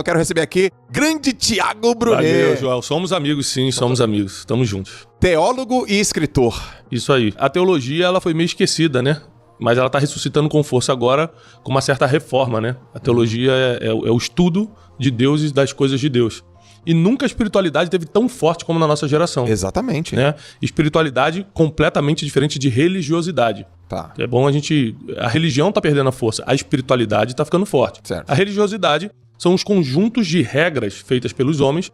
Eu quero receber aqui grande Thiago Brunet. Valeu, Joel. Somos amigos, sim, somos amigos. Tamo juntos. Teólogo e escritor. Isso aí. A teologia, ela foi meio esquecida, né? Mas ela tá ressuscitando com força agora, com uma certa reforma, né? A teologia é o estudo de Deus e das coisas de Deus. E nunca a espiritualidade esteve tão forte como na nossa geração. Exatamente. Né? Espiritualidade completamente diferente de religiosidade. Tá. É bom a gente... A religião tá perdendo a força, a espiritualidade tá ficando forte. Certo. A religiosidade são os conjuntos de regras feitas pelos homens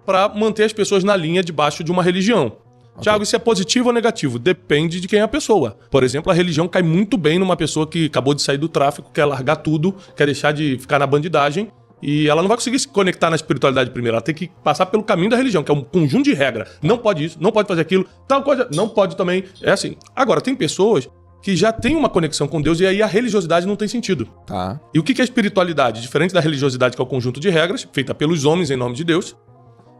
para manter as pessoas na linha debaixo de uma religião. Okay. Tiago, isso é positivo ou negativo? Depende de quem é a pessoa. Por exemplo, a religião cai muito bem numa pessoa que acabou de sair do tráfico, quer largar tudo, quer deixar de ficar na bandidagem, e ela não vai conseguir se conectar na espiritualidade primeiro. Ela tem que passar pelo caminho da religião, que é um conjunto de regras. Não pode isso, não pode fazer aquilo, tal coisa, não pode também. É assim. Agora, tem pessoas que já têm uma conexão com Deus e aí a religiosidade não tem sentido. Tá. E o que é a espiritualidade? Diferente da religiosidade, que é o conjunto de regras, feita pelos homens em nome de Deus,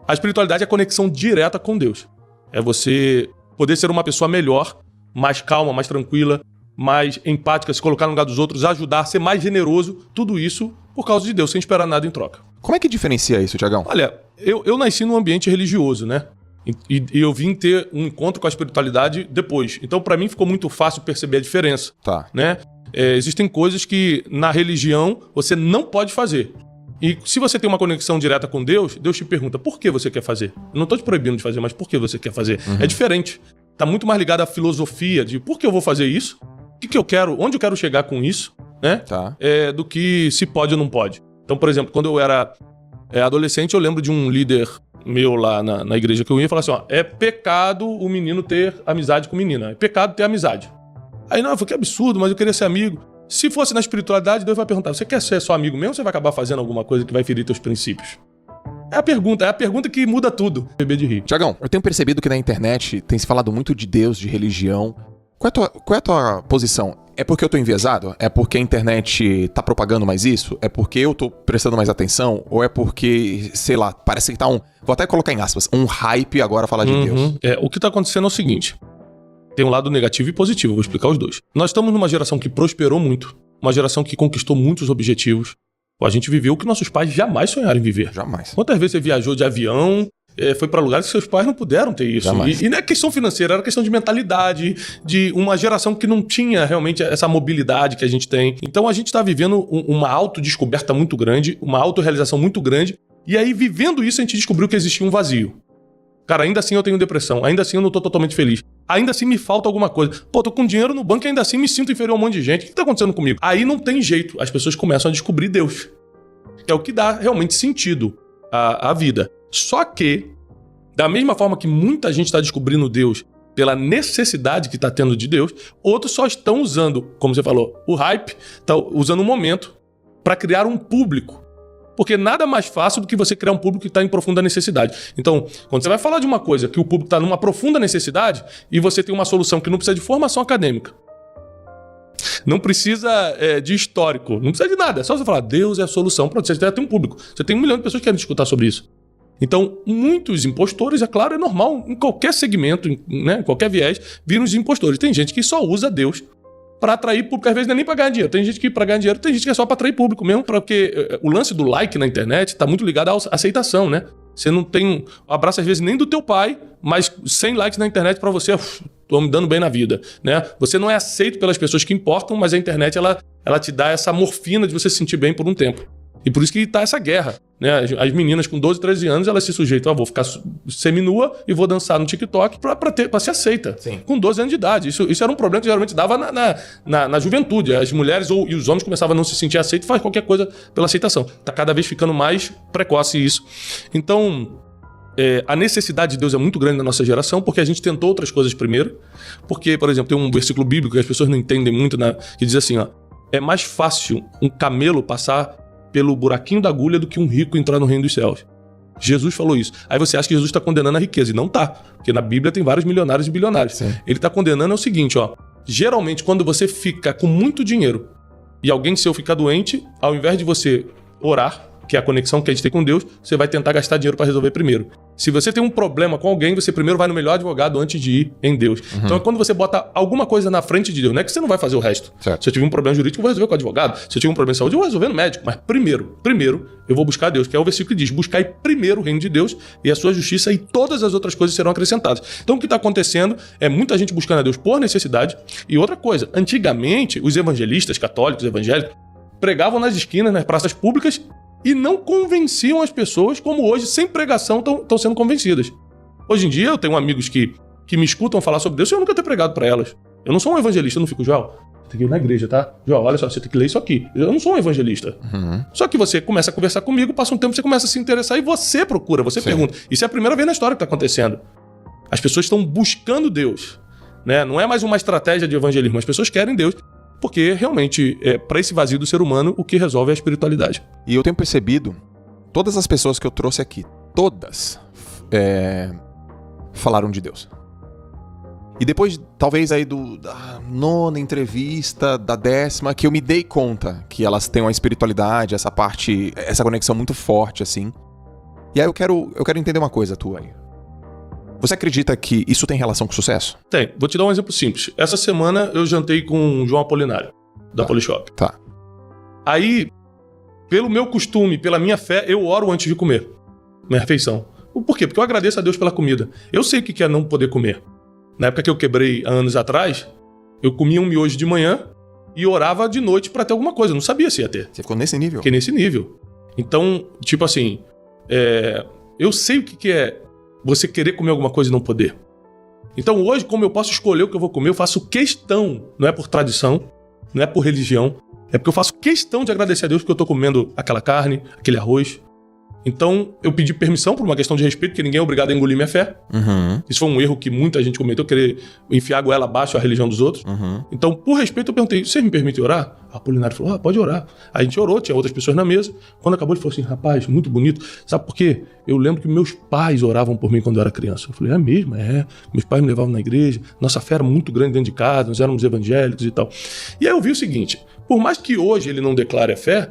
a espiritualidade é a conexão direta com Deus. É você poder ser uma pessoa melhor, mais calma, mais tranquila, mais empática, se colocar no lugar dos outros, ajudar, ser mais generoso, tudo isso por causa de Deus, sem esperar nada em troca. Como é que diferencia isso, Tiagão? Olha, eu nasci num ambiente religioso, né? E eu vim ter um encontro com a espiritualidade depois. Então, pra mim, ficou muito fácil perceber a diferença. Tá. Né? Existem coisas que na religião você não pode fazer. E se você tem uma conexão direta com Deus, Deus te pergunta por que você quer fazer. Eu não tô te proibindo de fazer, mas por que você quer fazer? Uhum. É diferente. Tá muito mais ligado à filosofia de por que eu vou fazer isso, o que eu quero, onde eu quero chegar com isso, né? Tá. Do que se pode ou não pode. Então, por exemplo, quando eu era adolescente, eu lembro de um líder meu lá na igreja que eu ia falar assim, ó, é pecado o menino ter amizade com menina, é pecado ter amizade. Aí não, eu falei, que absurdo, mas eu queria ser amigo. Se fosse na espiritualidade, Deus vai perguntar, você quer ser só amigo mesmo ou você vai acabar fazendo alguma coisa que vai ferir teus princípios? É a pergunta que muda tudo. Bebê de rir. Tiagão, eu tenho percebido que na internet tem se falado muito de Deus, de religião. Qual é a tua posição? É porque eu tô enviesado? É porque a internet tá propagando mais isso? É porque eu tô prestando mais atenção? Ou é porque, sei lá, parece que tá vou até colocar em aspas, um hype agora falar de Deus? O que tá acontecendo é o seguinte. Tem um lado negativo e positivo, eu vou explicar os dois. Nós estamos numa geração que prosperou muito, uma geração que conquistou muitos objetivos. A gente viveu o que nossos pais jamais sonharam em viver. Jamais. Quantas vezes você viajou de avião, foi para lugares que seus pais não puderam ter isso? E não é questão financeira, era questão de mentalidade, de uma geração que não tinha realmente essa mobilidade que a gente tem. Então a gente está vivendo uma autodescoberta muito grande, uma autorrealização muito grande, e aí vivendo isso a gente descobriu que existia um vazio. Cara, ainda assim eu tenho depressão, ainda assim eu não tô totalmente feliz. Ainda assim me falta alguma coisa. Pô, tô com dinheiro no banco e ainda assim me sinto inferior a um monte de gente. O que tá acontecendo comigo? Aí não tem jeito, as pessoas começam a descobrir Deus. É o que dá realmente sentido à vida. Só que, da mesma forma que muita gente está descobrindo Deus pela necessidade que está tendo de Deus, outros só estão usando, como você falou, o hype, tá usando o momento para criar um público. Porque nada mais fácil do que você criar um público que está em profunda necessidade. Então, quando você vai falar de uma coisa que o público está numa profunda necessidade e você tem uma solução que não precisa de formação acadêmica, não precisa de histórico, não precisa de nada. É só você falar, Deus é a solução. Pronto, você já tem um público. Você tem 1 milhão de pessoas que querem escutar sobre isso. Então, muitos impostores, é claro, é normal, em qualquer segmento, né, em qualquer viés, viram os impostores. Tem gente que só usa Deus para atrair público, às vezes não é nem para ganhar dinheiro. Tem gente que para ganhar dinheiro, tem gente que é só para atrair público mesmo, porque o lance do like na internet está muito ligado à aceitação, né? Você não tem um abraço, às vezes, nem do teu pai, mas 100 likes na internet para você, tô me dando bem na vida, né? Você não é aceito pelas pessoas que importam, mas a internet, ela te dá essa morfina de você se sentir bem por um tempo. E por isso que tá essa guerra, né? As meninas com 12, 13 anos, elas se sujeitam, vou ficar seminua e vou dançar no TikTok pra ser aceita. Sim. Com 12 anos de idade. Isso era um problema que geralmente dava na juventude. As mulheres e os homens começavam a não se sentir aceitos e faz qualquer coisa pela aceitação. Tá cada vez ficando mais precoce isso. Então, a necessidade de Deus é muito grande na nossa geração, porque a gente tentou outras coisas primeiro. Porque, por exemplo, tem um versículo bíblico que as pessoas não entendem muito, que diz assim, ó, é mais fácil um camelo passar pelo buraquinho da agulha do que um rico entrar no reino dos céus. Jesus falou isso. Aí você acha que Jesus está condenando a riqueza. E não tá. Porque na Bíblia tem vários milionários e bilionários. Sim. Ele está condenando o seguinte, ó. Geralmente, quando você fica com muito dinheiro e alguém seu fica doente, ao invés de você orar, que é a conexão que a gente tem com Deus, você vai tentar gastar dinheiro para resolver primeiro. Se você tem um problema com alguém, você primeiro vai no melhor advogado antes de ir em Deus. Então, quando você bota alguma coisa na frente de Deus, não é que você não vai fazer o resto. Certo. Se eu tiver um problema jurídico, eu vou resolver com o advogado. Se eu tiver um problema de saúde, eu vou resolver no médico. Mas primeiro, eu vou buscar Deus, que é o versículo que diz: buscai primeiro o reino de Deus e a sua justiça, e todas as outras coisas serão acrescentadas. Então, o que está acontecendo é muita gente buscando a Deus por necessidade. E outra coisa, antigamente, os evangelistas católicos, evangélicos, pregavam nas esquinas, nas praças públicas, e não convenciam as pessoas como hoje, sem pregação, estão sendo convencidas. Hoje em dia, eu tenho amigos que me escutam falar sobre Deus, e eu nunca tenho pregado para elas. Eu não sou um evangelista, eu não fico, Joel, você tem que ir na igreja, tá? Joel, olha só, você tem que ler isso aqui. Eu não sou um evangelista. Só que você começa a conversar comigo, passa um tempo, você começa a se interessar e você procura, você pergunta. Isso é a primeira vez na história que está acontecendo. As pessoas estão buscando Deus, né? Não é mais uma estratégia de evangelismo, as pessoas querem Deus. Porque, realmente, para esse vazio do ser humano, o que resolve é a espiritualidade. E eu tenho percebido, todas as pessoas que eu trouxe aqui, todas falaram de Deus. E depois, talvez, aí da 9ª entrevista, da 10ª, que eu me dei conta que elas têm uma espiritualidade, essa parte, essa conexão muito forte, assim. E aí eu quero entender uma coisa tua aí. Você acredita que isso tem relação com sucesso? Tem. Vou te dar um exemplo simples. Essa semana eu jantei com o João Apolinário, da Polishop. Tá. Aí, pelo meu costume, pela minha fé, eu oro antes de comer minha refeição. Por quê? Porque eu agradeço a Deus pela comida. Eu sei o que é não poder comer. Na época que eu quebrei há anos atrás, eu comia um miojo de manhã e orava de noite pra ter alguma coisa. Eu não sabia se ia ter. Você ficou nesse nível? Fiquei nesse nível. Então, tipo assim, eu sei o que é você querer comer alguma coisa e não poder. Então hoje, como eu posso escolher o que eu vou comer, eu faço questão, não é por tradição, não é por religião, é porque eu faço questão de agradecer a Deus porque eu tô comendo aquela carne, aquele arroz. Então, eu pedi permissão por uma questão de respeito, porque ninguém é obrigado a engolir minha fé. Isso foi um erro que muita gente cometeu, querer enfiar a goela abaixo a religião dos outros. Então, por respeito, eu perguntei: você me permite orar? A Apolinário falou: pode orar. A gente orou, tinha outras pessoas na mesa. Quando acabou, ele falou assim: rapaz, muito bonito. Sabe por quê? Eu lembro que meus pais oravam por mim quando eu era criança. Eu falei: é mesmo? Meus pais me levavam na igreja, nossa fé era muito grande dentro de casa, nós éramos evangélicos e tal. E aí eu vi o seguinte: por mais que hoje ele não declare a fé,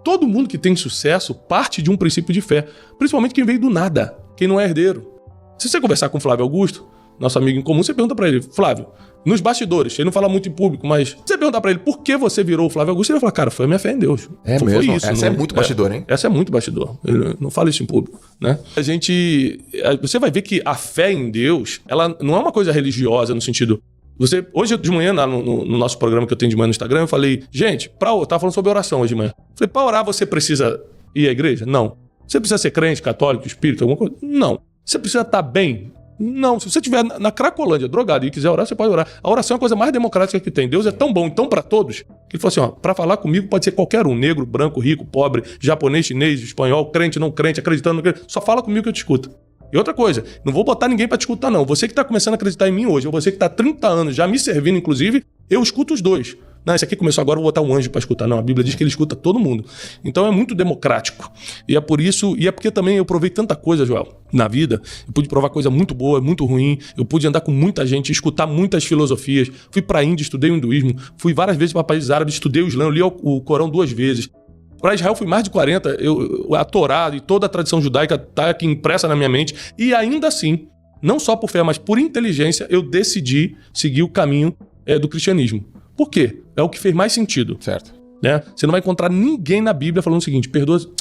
todo mundo que tem sucesso parte de um princípio de fé, principalmente quem veio do nada, quem não é herdeiro. Se você conversar com o Flávio Augusto, nosso amigo em comum, você pergunta pra ele: Flávio, nos bastidores, ele não fala muito em público, mas você perguntar pra ele por que você virou o Flávio Augusto, ele vai falar: cara, foi a minha fé em Deus. É foi mesmo? Isso, essa é muito bastidor, hein? Essa é muito bastidor. Ele não fala isso em público, né? Você vai ver que a fé em Deus, ela não é uma coisa religiosa no sentido... Hoje de manhã, no nosso programa que eu tenho de manhã no Instagram, eu falei: gente, eu tava falando sobre oração hoje de manhã. Falei: pra orar você precisa ir à igreja? Não. Você precisa ser crente, católico, espírita, alguma coisa? Não. Você precisa estar bem? Não. Se você estiver na Cracolândia, drogado, e quiser orar, você pode orar. A oração é a coisa mais democrática que tem. Deus é tão bom e tão pra todos, que ele falou assim: pra falar comigo pode ser qualquer um, negro, branco, rico, pobre, japonês, chinês, espanhol, crente, não crente, acreditando, não crente. Só fala comigo que eu te escuto. E outra coisa, não vou botar ninguém pra te escutar, não. Você que tá começando a acreditar em mim hoje, ou você que tá há 30 anos já me servindo, inclusive, eu escuto os dois. Não, esse aqui começou agora, eu vou botar um anjo pra escutar. Não, a Bíblia diz que ele escuta todo mundo. Então é muito democrático. E é por isso, e é porque também eu provei tanta coisa, Joel, na vida. Eu pude provar coisa muito boa, muito ruim. Eu pude andar com muita gente, escutar muitas filosofias. Fui pra Índia, estudei o hinduísmo. Fui várias vezes para países árabes, estudei o Islã, li o Corão 2 vezes. Para Israel fui mais de 40, a Torá e toda a tradição judaica está aqui impressa na minha mente. E ainda assim, não só por fé, mas por inteligência, eu decidi seguir o caminho do cristianismo. Por quê? É o que fez mais sentido. Certo. Né? Você não vai encontrar ninguém na Bíblia falando o seguinte: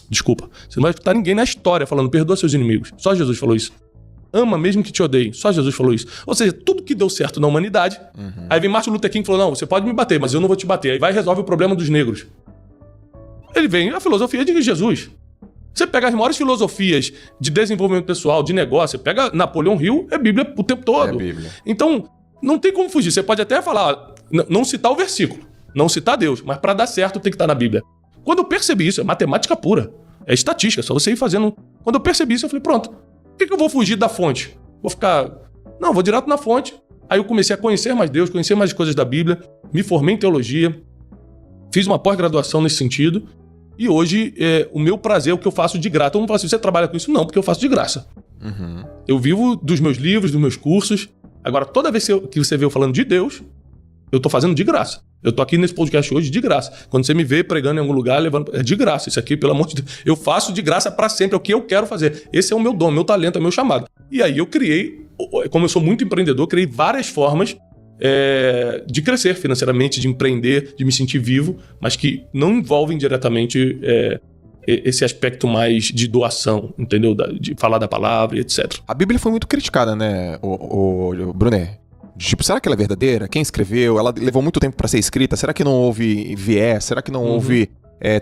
desculpa. Você não vai escutar ninguém na história falando: perdoa seus inimigos. Só Jesus falou isso. Ama mesmo que te odeiem. Só Jesus falou isso. Ou seja, tudo que deu certo na humanidade. Aí vem Martin Luther King e falou: não, você pode me bater, mas eu não vou te bater. Aí vai e resolve o problema dos negros. Ele vem a filosofia de Jesus. Você pega as maiores filosofias de desenvolvimento pessoal, de negócio, você pega Napoleão Hill, é Bíblia o tempo todo. É Bíblia. Então, não tem como fugir. Você pode até falar, não citar o versículo, não citar Deus, mas para dar certo tem que estar na Bíblia. Quando eu percebi isso, é matemática pura, é estatística, só você ir fazendo. Quando eu percebi isso, eu falei: pronto, por que eu vou fugir da fonte? Vou direto na fonte. Aí eu comecei a conhecer mais Deus, conhecer mais coisas da Bíblia, me formei em teologia, fiz uma pós-graduação nesse sentido. E hoje, o meu prazer é o que eu faço de graça. Todo mundo fala assim: você trabalha com isso? Não, porque eu faço de graça. Eu vivo dos meus livros, dos meus cursos. Agora, toda vez que você vê eu falando de Deus, eu tô fazendo de graça. Eu tô aqui nesse podcast hoje de graça. Quando você me vê pregando em algum lugar, levando... É de graça. Isso aqui, pelo amor de Deus. Eu faço de graça para sempre. É o que eu quero fazer. Esse é o meu dom, meu talento, é o meu chamado. E aí eu criei, como eu sou muito empreendedor, criei várias formas de crescer financeiramente, de empreender, de me sentir vivo, mas que não envolvem diretamente esse aspecto mais de doação, entendeu? De falar da palavra e etc. A Bíblia foi muito criticada, né, o Brunet? Tipo, será que ela é verdadeira? Quem escreveu? Ela levou muito tempo pra ser escrita? Será que não houve viés? Será que não houve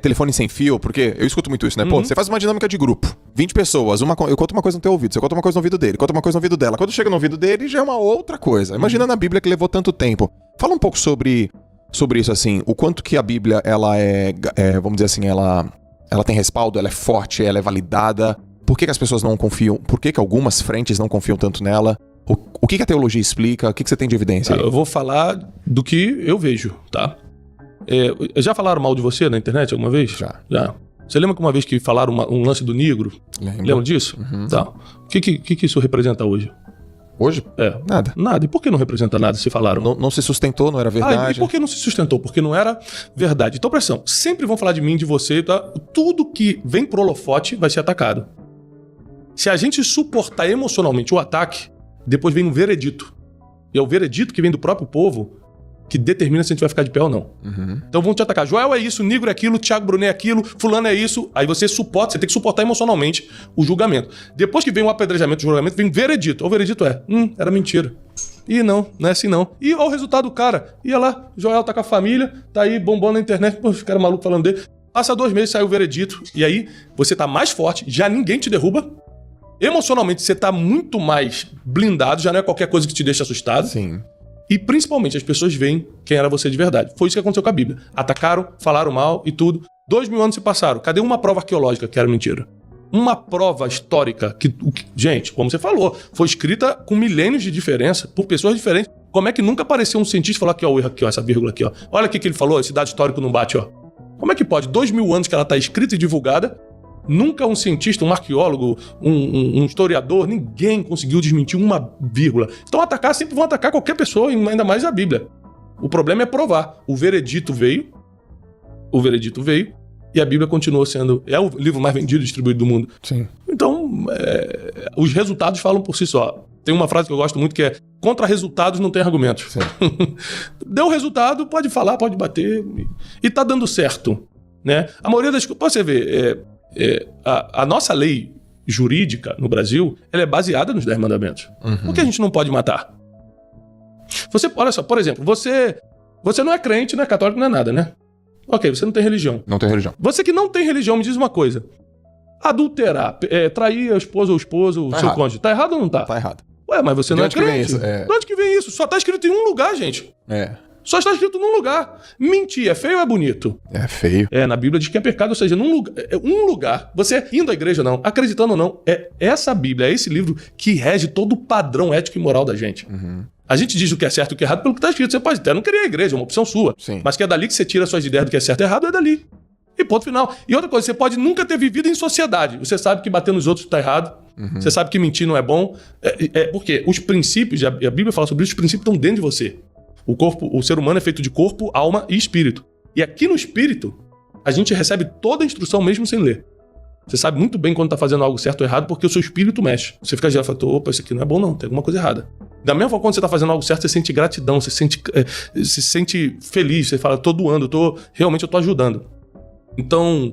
telefone sem fio? Porque eu escuto muito isso, né? Pô, você faz uma dinâmica de grupo. 20 pessoas. Eu conto uma coisa no teu ouvido, você conta uma coisa no ouvido dele, conta uma coisa no ouvido dela. Quando chega no ouvido dele, já é uma outra coisa. Imagina na Bíblia que levou tanto tempo. Fala um pouco sobre isso, assim. O quanto que a Bíblia, ela vamos dizer assim, ela tem respaldo, ela é forte, ela é validada. Por que as pessoas não confiam? Por que algumas frentes não confiam tanto nela? O que a teologia explica? O que você tem de evidência aí? Eu vou falar do que eu vejo, tá? Já falaram mal de você na internet alguma vez? Já. Você lembra que uma vez que falaram um lance do negro? Lembro. Lembra disso? Uhum. Tá. O que isso representa hoje? Hoje? Nada. Nada. E por que não representa nada se falaram? Não se sustentou, não era verdade. E por que não se sustentou? Porque não era verdade. Então, pressão. Sempre vão falar de mim, de você, tá? Tudo que vem pro holofote vai ser atacado. Se a gente suportar emocionalmente o ataque, depois vem um veredito. E é o veredito que vem do próprio povo que determina se a gente vai ficar de pé ou não. Uhum. Então vão te atacar. Joel é isso, Negro é aquilo, Thiago Brunet é aquilo, fulano é isso. Aí você tem que suportar emocionalmente o julgamento. Depois que vem o apedrejamento, o julgamento, vem veredito. O veredito era mentira. E não é assim não. E olha o resultado do cara. Ia lá, Joel tá com a família, tá aí bombando na internet, pô, os caras malucos falando dele. Passa 2 meses, sai o veredito. E aí você tá mais forte, já ninguém te derruba. Emocionalmente você tá muito mais blindado, já não é qualquer coisa que te deixa assustado. Sim. E principalmente as pessoas veem quem era você de verdade. Foi isso que aconteceu com a Bíblia. Atacaram, falaram mal e tudo. 2000 anos se passaram. Cadê uma prova arqueológica que era mentira? Uma prova histórica que, gente, como você falou, foi escrita com milênios de diferença, por pessoas diferentes. Como é que nunca apareceu um cientista falar aqui, ó, o erro aqui, ó, essa vírgula aqui, ó. Olha o que ele falou, esse dado histórico não bate, ó. Como é que pode? 2000 anos que ela tá escrita e divulgada, nunca um cientista, um arqueólogo, um historiador, ninguém conseguiu desmentir uma vírgula. Então sempre vão atacar qualquer pessoa, ainda mais a Bíblia. O problema é provar. O veredito veio e a Bíblia continuou sendo... É o livro mais vendido e distribuído do mundo. Sim. Então, os resultados falam por si só. Tem uma frase que eu gosto muito que é: contra resultados não tem argumentos. Deu resultado, pode falar, pode bater. E tá dando certo, né? A maioria das coisas... Você vê... a nossa lei jurídica no Brasil, ela é baseada nos 10 mandamentos. Uhum. Por que a gente não pode matar? Olha só, por exemplo, você não é crente, não é católico, não é nada, né? Ok, você não tem religião. Não tem religião. Você que não tem religião, me diz uma coisa. Adulterar, trair a esposa ou o esposo, o seu cônjuge, tá errado ou não tá? Tá errado. Ué, mas você não é crente. De onde que vem isso? Só tá escrito em um lugar, gente. Só está escrito num lugar. Mentir é feio ou é bonito? É feio. Na Bíblia diz que é pecado, ou seja, um lugar, você indo à igreja ou não, acreditando ou não, é essa Bíblia, é esse livro que rege todo o padrão ético e moral da gente. Uhum. A gente diz o que é certo e o que é errado pelo que está escrito. Você pode até não querer a igreja, é uma opção sua. Sim. Mas que é dali que você tira suas ideias do que é certo e errado, é dali. E ponto final. E outra coisa, você pode nunca ter vivido em sociedade. Você sabe que bater nos outros está errado. Uhum. Você sabe que mentir não é bom. Porque os princípios, a Bíblia fala sobre isso, os princípios estão dentro de você. O ser humano é feito de corpo, alma e espírito. E aqui no espírito, a gente recebe toda a instrução mesmo sem ler. Você sabe muito bem quando está fazendo algo certo ou errado, porque o seu espírito mexe. Você fica já falando, opa, isso aqui não é bom não, tem alguma coisa errada. Da mesma forma, quando você está fazendo algo certo, você sente gratidão, você se sente feliz, você fala, tô doando, realmente eu tô ajudando. Então,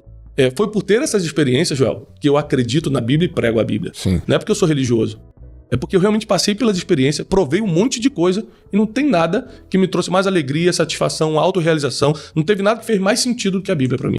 foi por ter essas experiências, Joel, que eu acredito na Bíblia e prego a Bíblia. Sim. Não é porque eu sou religioso. É porque eu realmente passei pelas experiências, provei um monte de coisa e não tem nada que me trouxe mais alegria, satisfação, autorrealização. Não teve nada que fez mais sentido do que a Bíblia para mim.